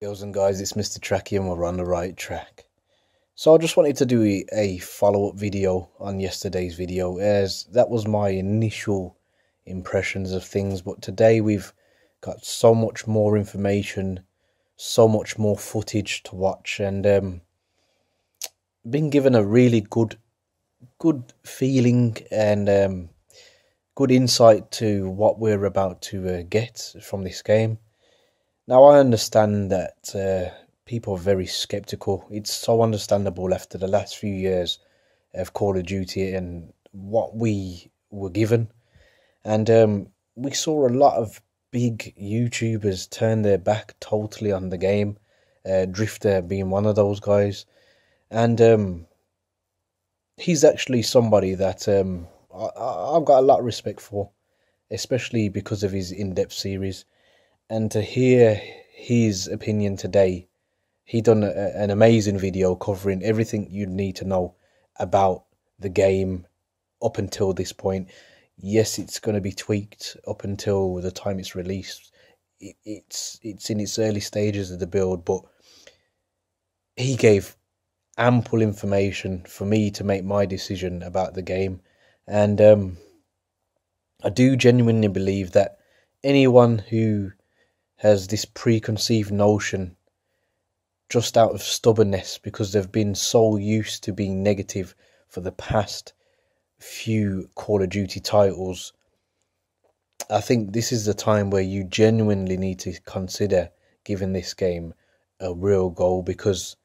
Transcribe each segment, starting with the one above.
Girls and guys, it's Mr. Tracky and we're on the right track. So I just wanted to do a follow-up video on yesterday's video, as that was my initial impressions of things, but today we've got so much more information, so much more footage to watch, and been given a really good feeling and good insight to what we're about to get from this game. Now, I understand that people are very skeptical. It's so understandable after the last few years of Call of Duty and what we were given. And we saw a lot of big YouTubers turn their back totally on the game, Drifter being one of those guys. And he's actually somebody that I've got a lot of respect for, especially because of his in-depth series. And to hear his opinion today, he done an amazing video covering everything you need to know about the game up until this point. Yes, it's going to be tweaked up until the time it's released. It's in its early stages of the build, but he gave ample information for me to make my decision about the game. And I do genuinely believe that anyone who has this preconceived notion just out of stubbornness, because they've been so used to being negative for the past few Call of Duty titles, I think this is the time where you genuinely need to consider giving this game a real go, because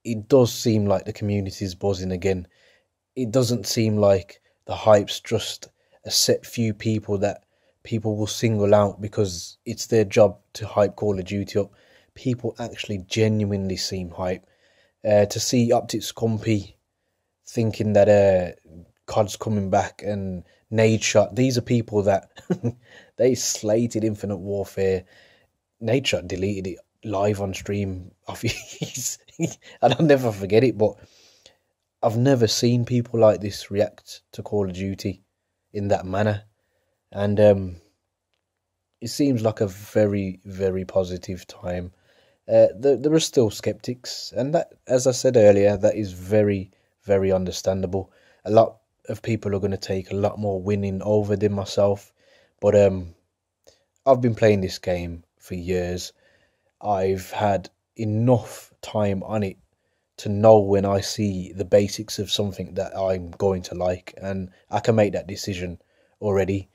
it does seem like the community is buzzing again. It doesn't seem like the hype's just a set few people that people will single out because it's their job to hype Call of Duty up. People actually genuinely seem hype. To see Optics Scumpy thinking that COD's coming back, and Nade Shot, these are people that they slated Infinite Warfare. Nade Shot deleted it live on stream off his, and I'll never forget it, but I've never seen people like this react to Call of Duty in that manner. And it seems like a very, very positive time. There are still skeptics, and that, as I said earlier, that is very, very understandable. A lot of people are going to take a lot more winning over than myself, but I've been playing this game for years. I've had enough time on it to know when I see the basics of something that I'm going to like, and I can make that decision already.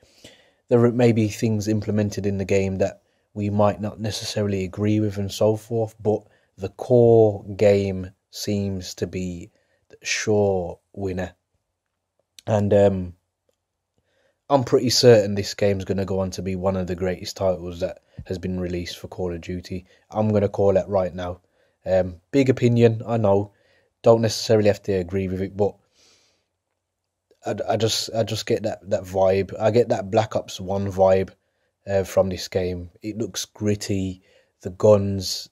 There may be things implemented in the game that we might not necessarily agree with and so forth, but the core game seems to be the sure winner. And I'm pretty certain this game's going to go on to be one of the greatest titles that has been released for Call of Duty. I'm going to call it right now. Big opinion, I know. Don't necessarily have to agree with it, but I just get that vibe. I get that Black Ops 1 vibe from this game. It looks gritty. The guns,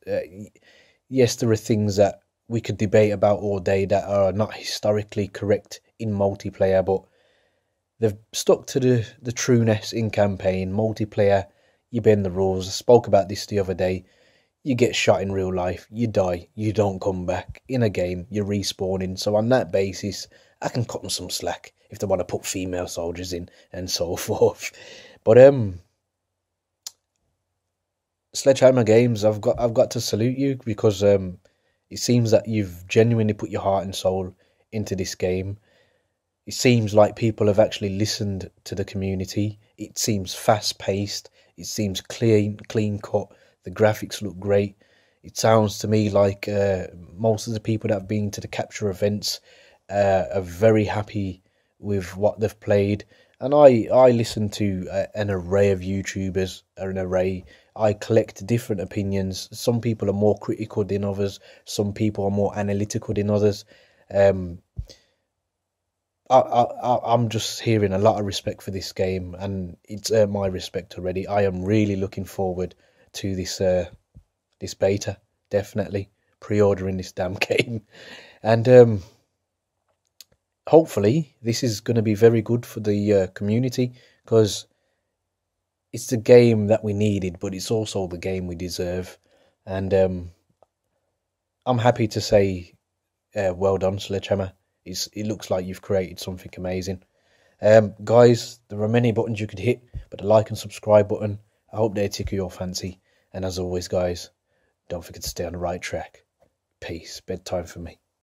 yes, there are things that we could debate about all day that are not historically correct in multiplayer, but they've stuck to the trueness in campaign. Multiplayer, you bend the rules. I spoke about this the other day. You get shot in real life, you die, you don't come back. In a game, you're respawning. So on that basis, I can cut them some slack if they want to put female soldiers in and so forth. But Sledgehammer Games, I've got to salute you, because it seems that you've genuinely put your heart and soul into this game. It seems like people have actually listened to the community. It seems fast paced. It seems clean cut. The graphics look great. It sounds to me like most of the people that have been to the capture events are very happy with what they've played. And I listen to an array of YouTubers, I collect different opinions. Some people are more critical than others. Some people are more analytical than others. I'm just hearing a lot of respect for this game, and it's earned my respect already. I am really looking forward to this beta. Definitely pre-ordering this damn game, and hopefully this is going to be very good for the community, because it's the game that we needed, but it's also the game we deserve. And I'm happy to say, well done, Sledgehammer. It looks like you've created something amazing. Guys, there are many buttons you could hit, but the like and subscribe button, I hope they tickle your fancy. And as always, guys, don't forget to stay on the right track. Peace. Bedtime for me.